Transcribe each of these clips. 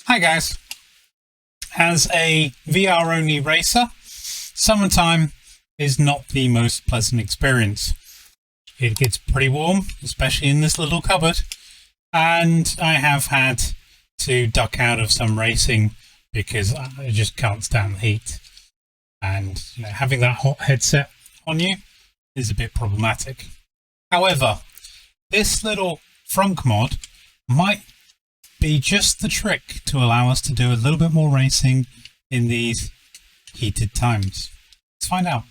Hi guys. As a VR only racer, summertime is not the most pleasant experience. It gets pretty warm, especially in this little cupboard, and I have had to duck out of some racing because I just can't stand the heat. And having that hot headset on you is a bit problematic. However, this little frunk mod might be just the trick to allow us to do a little bit more racing in these heated times. Let's find out.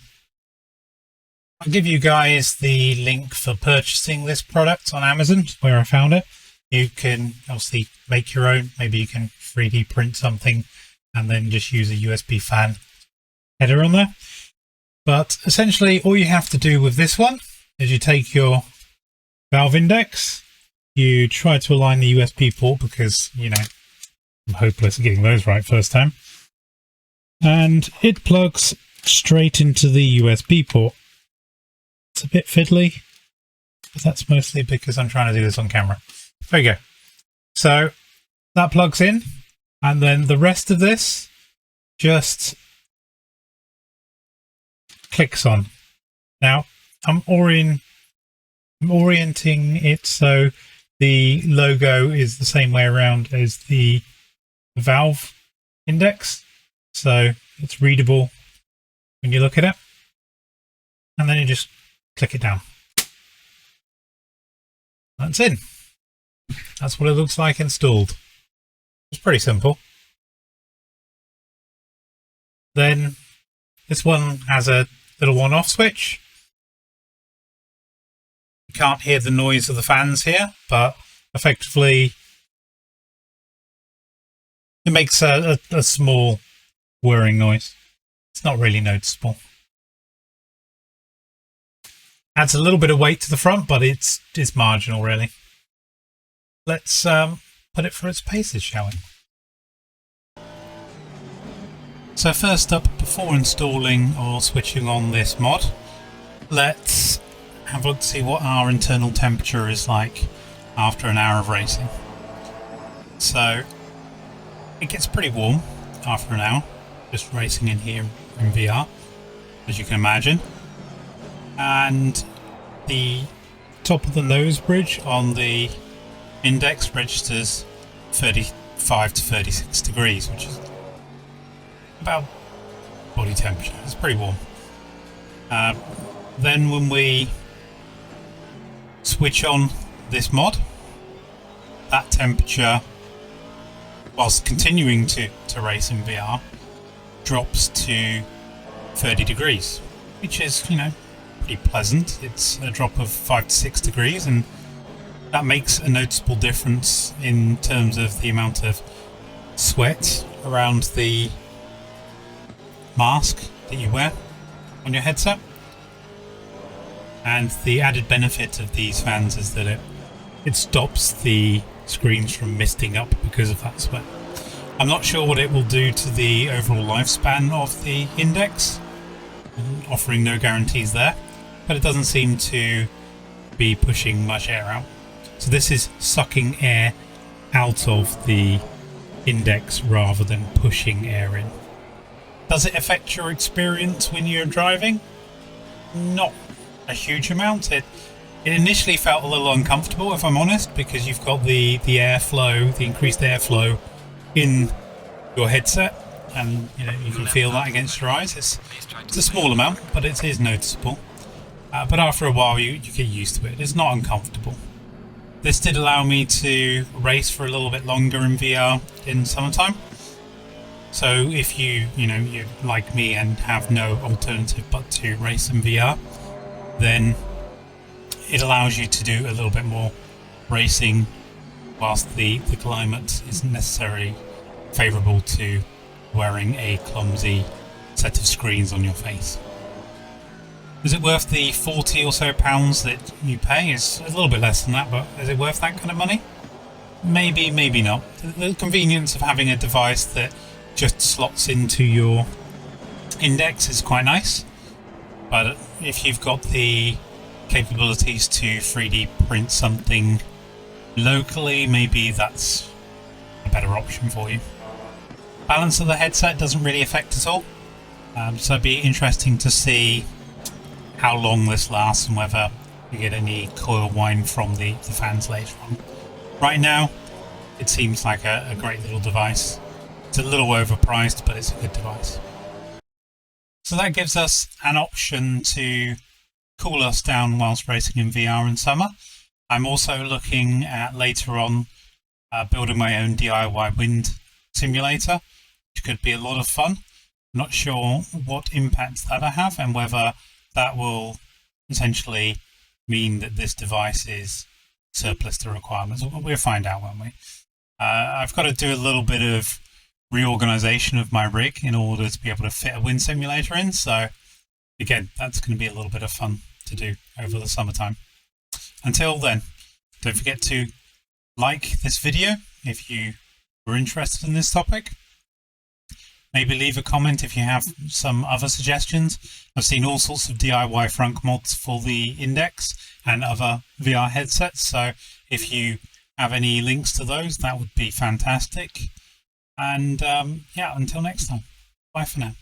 I'll give you guys the link for purchasing this product on Amazon, where I found it. You can obviously make your own. Maybe you can 3D print something and then just use a USB fan header on there. But essentially all you have to do with this one is you take your valve index, you try to align the USB port because, I'm hopeless at getting those right first time. And it plugs straight into the USB port. It's a bit fiddly, but that's mostly because I'm trying to do this on camera. There you go. So that plugs in, and then the rest of this just clicks on. Now, I'm orienting it so the logo is the same way around as the valve index, so it's readable when you look at it, and then you just click it down. That's in. That's what it looks like installed. It's pretty simple. Then this one has a little on-off switch. You can't hear the noise of the fans here, but effectively it makes a small whirring noise. It's not really noticeable. Adds a little bit of weight to the front, but it's marginal really. Let's put it for its paces, shall we? So first up, before installing or switching on this mod, let's have a look to see what our internal temperature is like after an hour of racing. So it gets pretty warm after an hour, just racing in here in VR, as you can imagine. And the top of the nose bridge on the index registers 35 to 36 degrees, which is about body temperature. It's pretty warm. Then when we switch on this mod, that temperature, whilst continuing to race in VR, drops to 30 degrees, which is, pretty pleasant. It's a drop of 5 to 6 degrees, and that makes a noticeable difference in terms of the amount of sweat around the mask that you wear on your headset. And the added benefit of these fans is that it stops the screens from misting up because of that sweat. I'm not sure what it will do to the overall lifespan of the index, offering no guarantees there, but it doesn't seem to be pushing much air out. So this is sucking air out of the index rather than pushing air in. Does it affect your experience when you're driving? Not a huge amount. It initially felt a little uncomfortable, if I'm honest, because you've got the airflow, the increased airflow in your headset, and you can feel that against your eyes. It's a small amount, but it is noticeable. But after a while, you get used to it. It's not uncomfortable. This did allow me to race for a little bit longer in VR in summertime. So if you're like me and have no alternative but to race in VR, then it allows you to do a little bit more racing whilst the climate isn't necessarily favourable to wearing a clumsy set of screens on your face. Is it worth the 40 or so pounds that you pay? It's a little bit less than that, but is it worth that kind of money? Maybe, maybe not. The convenience of having a device that just slots into your index is quite nice, but if you've got the capabilities to 3D print something locally, maybe that's a better option for you. Balance of the headset doesn't really affect at all, so it'd be interesting to see how long this lasts and whether you get any coil whine from the fans later on. Right now, it seems like a great little device. It's a little overpriced, but it's a good device. So that gives us an option to cool us down whilst racing in VR in summer. I'm also looking at later on building my own DIY wind simulator, which could be a lot of fun. I'm not sure what impact that'll have and whether that will essentially mean that this device is surplus to requirements. We'll find out, won't we? I've got to do a little bit of reorganization of my rig in order to be able to fit a wind simulator in. So again, that's going to be a little bit of fun to do over the summertime. Until then, don't forget to like this video if you were interested in this topic. Maybe leave a comment if you have some other suggestions. I've seen all sorts of DIY frunk mods for the Index and other VR headsets, so if you have any links to those, that would be fantastic. And yeah, until next time, bye for now.